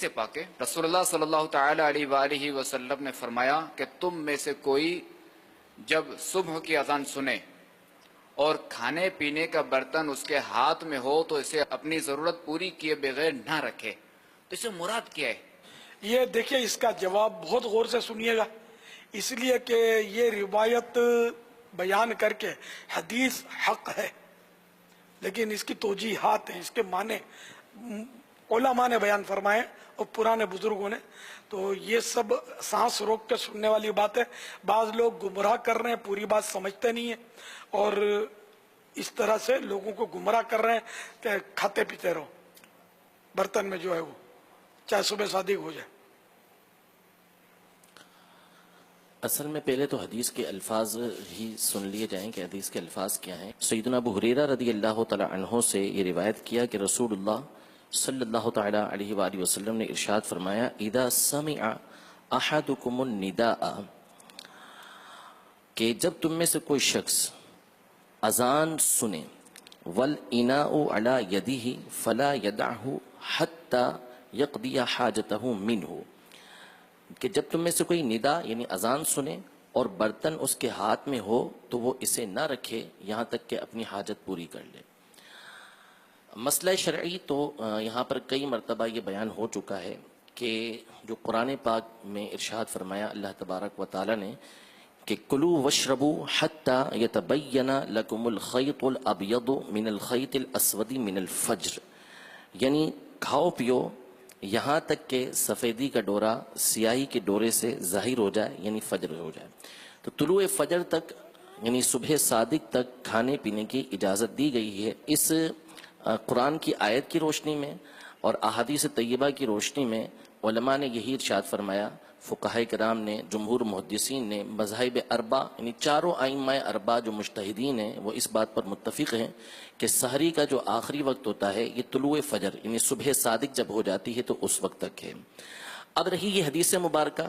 سے پاک ہے، رسول اللہ صلی اللہ تعالی علیہ وآلہ وسلم نے فرمایا کہ تم میں سے کوئی جب صبح کی اذان سنے اور کھانے پینے کا برتن اس کے ہاتھ میں ہو تو اسے اپنی ضرورت پوری کیے بغیر نہ رکھے. تو اسے مراد کیا ہے؟ یہ دیکھیں، اس کا جواب بہت غور سے سنیے گا، اس لیے کہ یہ روایت بیان کر کے حدیث حق ہے، لیکن اس کی توجیحات ہیں، اس کے معنی علماء نے بیان فرمائے اور پرانے بزرگوں نے. تو یہ سب سانس روک کے سننے والی بات ہے. بعض لوگ گمراہ کر رہے ہیں، پوری بات سمجھتے نہیں ہیں اور اس طرح سے لوگوں کو گمراہ کر رہے ہیں کہ کھاتے پیتے رہو برتن میں جو ہے وہ، چاہے صبح صادق ہو جائے. اصل میں پہلے تو حدیث کے الفاظ ہی سن لیے جائیں کہ حدیث کے الفاظ کیا ہیں. سیدنا ابو ہریرہ رضی اللہ تعالی عنہ سے یہ روایت کیا کہ رسول اللہ صلی اللہ تعالی علیہ وآلہ وسلم نے ارشاد فرمایا اذا سمع احدکم النداء، کہ جب تم میں سے کوئی شخص اذان سنے، والاناء علی یدہ فلا یدعہ حتی یقضی حاجتہ منہ، کہ جب تم میں سے کوئی ندا یعنی اذان سنے اور برتن اس کے ہاتھ میں ہو تو وہ اسے نہ رکھے یہاں تک کہ اپنی حاجت پوری کر لے. مسئلہ شرعی تو یہاں پر کئی مرتبہ یہ بیان ہو چکا ہے کہ جو قرآن پاک میں ارشاد فرمایا اللہ تبارک و تعالی نے کہ کلوا واشربوا حتی یتبین لکم الخیط الابیض من الخیط الاسود من الفجر، یعنی کھاؤ پیو یہاں تک کہ سفیدی کا ڈورا سیاہی کے ڈورے سے ظاہر ہو جائے، یعنی فجر ہو جائے. تو طلوع فجر تک یعنی صبح صادق تک کھانے پینے کی اجازت دی گئی ہے. اس قرآن کی آیت کی روشنی میں اور احادیث طیبہ کی روشنی میں علماء نے یہی ارشاد فرمایا، فقہاء کرام نے، جمہور محدثین نے، مذاہب اربع یعنی چاروں ائمہ اربع جو مجتہدین ہیں وہ اس بات پر متفق ہیں کہ سحری کا جو آخری وقت ہوتا ہے یہ طلوع فجر یعنی صبح صادق جب ہو جاتی ہے تو اس وقت تک ہے. اب رہی یہ حدیث مبارکہ،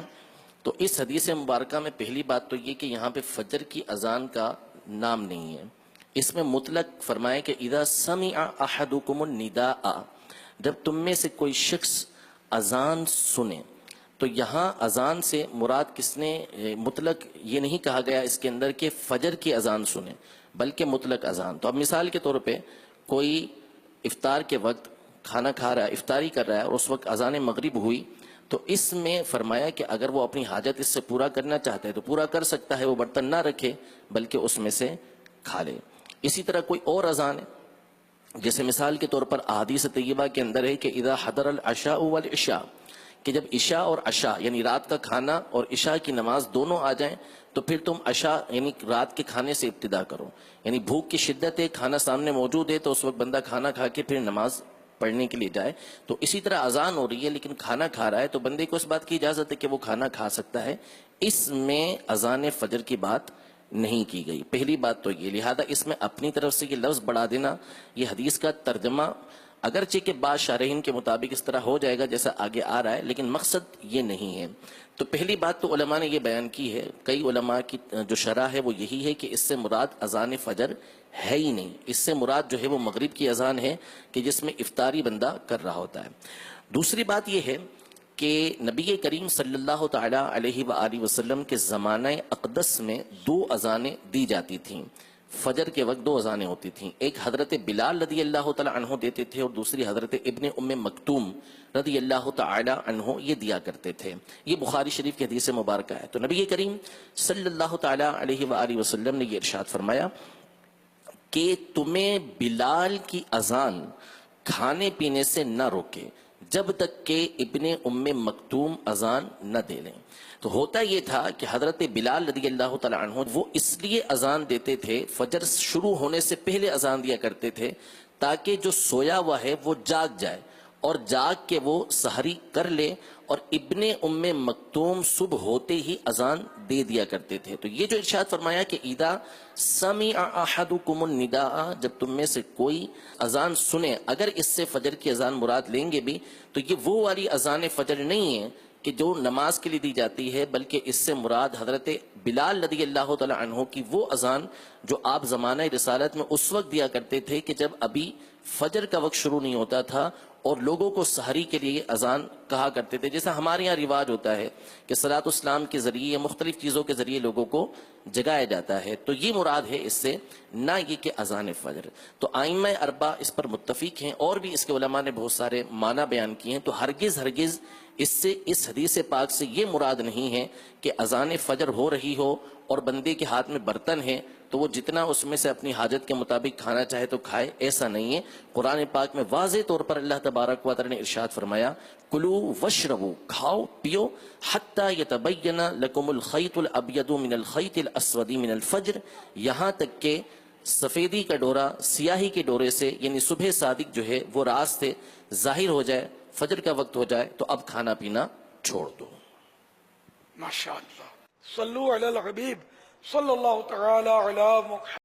تو اس حدیث مبارکہ میں پہلی بات تو یہ کہ یہاں پہ فجر کی اذان کا نام نہیں ہے، اس میں مطلق فرمائے کہ اذا سمع احدکم النداء، جب تم میں سے کوئی شخص اذان سنے. تو یہاں اذان سے مراد کس نے، مطلق یہ نہیں کہا گیا اس کے اندر کہ فجر کی اذان سنے بلکہ مطلق اذان. تو اب مثال کے طور پہ کوئی افطار کے وقت کھانا کھا رہا ہے، افطاری کر رہا ہے اور اس وقت اذان مغرب ہوئی، تو اس میں فرمایا کہ اگر وہ اپنی حاجت اس سے پورا کرنا چاہتا ہے تو پورا کر سکتا ہے، وہ برتن نہ رکھے بلکہ اس میں سے کھا لے. اسی طرح کوئی اور اذان ہے، جیسے مثال کے طور پر احادیث طیبہ کے اندر ہے کہ اذا حضر العشاء والعشاء، کہ جب عشاء اور عشاء یعنی رات کا کھانا اور عشاء کی نماز دونوں آ جائیں تو پھر تم عشاء یعنی رات کے کھانے سے ابتدا کرو. یعنی بھوک کی شدت ہے، کھانا سامنے موجود ہے تو اس وقت بندہ کھانا کھا کے پھر نماز پڑھنے کے لیے جائے. تو اسی طرح اذان ہو رہی ہے لیکن کھانا کھا رہا ہے تو بندے کو اس بات کی اجازت ہے کہ وہ کھانا کھا سکتا ہے. اس میں اذان فجر کی بات نہیں کی گئی. پہلی بات تو یہ، لہذا اس میں اپنی طرف سے یہ لفظ بڑھا دینا، یہ حدیث کا ترجمہ اگرچہ کہ بعض شارحین کے مطابق اس طرح ہو جائے گا جیسا آگے آ رہا ہے، لیکن مقصد یہ نہیں ہے. تو پہلی بات تو علماء نے یہ بیان کی ہے، کئی علماء کی جو شرح ہے وہ یہی ہے کہ اس سے مراد اذان فجر ہے ہی نہیں، اس سے مراد جو ہے وہ مغرب کی اذان ہے کہ جس میں افطاری بندہ کر رہا ہوتا ہے. دوسری بات یہ ہے کہ نبی کریم صلی اللہ تعالی علیہ وآلہ وسلم کے زمانہ اقدس میں 2 اذانیں دی جاتی تھیں. فجر کے وقت 2 اذانیں ہوتی تھیں، ایک حضرت بلال رضی اللہ تعالی عنہ دیتے تھے اور دوسری حضرت ابن ام مکتوم رضی اللہ تعالی عنہ یہ دیا کرتے تھے. یہ بخاری شریف کی حدیث مبارکہ ہے. تو نبی کریم صلی اللہ تعالی علیہ وآلہ وسلم نے یہ ارشاد فرمایا کہ تمہیں بلال کی اذان کھانے پینے سے نہ روکے جب تک کہ ابن ام مکتوم اذان نہ دے لیں. تو ہوتا یہ تھا کہ حضرت بلال رضی اللہ تعالی عنہ وہ اس لیے اذان دیتے تھے، فجر شروع ہونے سے پہلے اذان دیا کرتے تھے تاکہ جو سویا ہوا ہے وہ جاگ جائے اور جاگ کے وہ سحری کر لے، اور ابن ام مکتوم صبح ہوتے ہی اذان دے دیا کرتے تھے. تو یہ جو ارشاد فرمایا کہ اذا سمع احدکم النداء، جب تم میں سے کوئی اذان سنے، اگر اس سے فجر کی اذان مراد لیں گے بھی تو یہ وہ والی اذان فجر نہیں ہے کہ جو نماز کے لیے دی جاتی ہے، بلکہ اس سے مراد حضرت بلال رضی اللہ تعالی عنہ کی وہ اذان جو آپ زمانہ رسالت میں اس وقت دیا کرتے تھے کہ جب ابھی فجر کا وقت شروع نہیں ہوتا تھا، اور لوگوں کو سحری کے لیے اذان کہا کرتے تھے. جیسا ہمارے یہاں رواج ہوتا ہے کہ صلاۃ الاسلام کے ذریعے یا مختلف چیزوں کے ذریعے لوگوں کو جگایا جاتا ہے, تو یہ مراد ہے اس سے, نہ یہ کہ اذان فجر. تو ائمہ اربعہ اس پر متفق ہیں, اور بھی اس کے علماء نے بہت سارے معنی بیان کیے ہیں. تو ہرگز اس سے, اس حدیث پاک سے یہ مراد نہیں ہے کہ اذان فجر ہو رہی ہو اور بندے کے ہاتھ میں برتن ہے تو وہ جتنا اس میں سے اپنی حاجت کے مطابق کھانا چاہے تو کھائے. ایسا نہیں ہے. قرآن پاک میں واضح طور پر اللہ تبارک و تعالی نے ارشاد فرمایا, کلو وشربو, کھاؤ پیو, حتی یتبین لکم الخیط الابید من الخیط الاسود من الفجر, یہاں تک کہ سفیدی کا ڈورا سیاہی کے ڈورے سے, یعنی صبح صادق جو ہے وہ رات سے ظاہر ہو جائے, فجر کا وقت ہو جائے تو اب کھانا پینا چھوڑ دو. ماشاء اللہ. صلو علی الحبیب صلی اللہ تعالی علی محمد.